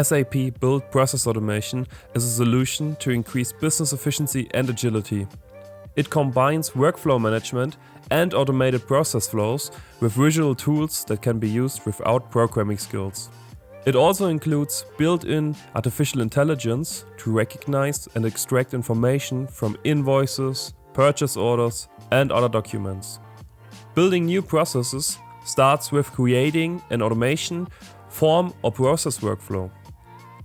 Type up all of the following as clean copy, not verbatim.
SAP Build Process Automation is a solution to increase business efficiency and agility. It combines workflow management and automated process flows with visual tools that can be used without programming skills. It also includes built-in artificial intelligence to recognize and extract information from invoices, purchase orders, and other documents. Building new processes starts with creating an automation, form, or process workflow.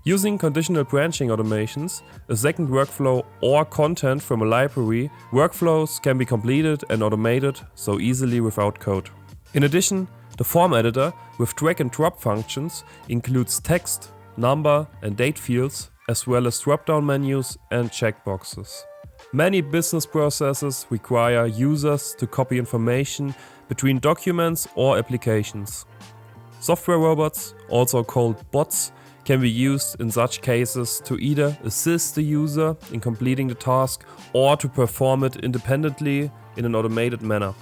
Using conditional branching automations, a second workflow, or content from a library, workflows can be completed and automated so easily without code. In addition, the form editor with drag and drop functions includes text, number, and date fields, as well as drop-down menus and checkboxes. Many business processes require users to copy information between documents or applications. Software robots, also called bots, can be used in such cases to either assist the user in completing the task or to perform it independently in an automated manner.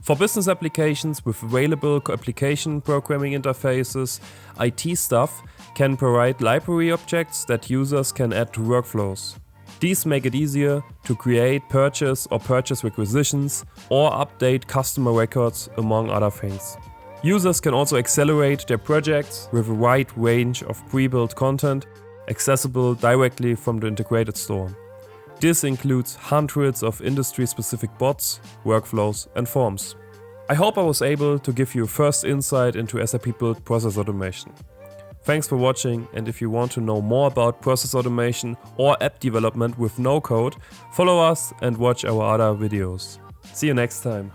For business applications with available application programming interfaces, IT staff can provide library objects that users can add to workflows. These make it easier to create purchase or purchase requisitions or update customer records, among other things. Users can also accelerate their projects with a wide range of pre-built content accessible directly from the integrated store. This includes hundreds of industry-specific bots, workflows, and forms. I hope I was able to give you a first insight into SAP Build Process Automation. Thanks for watching, and if you want to know more about process automation or app development with no code, follow us and watch our other videos. See you next time.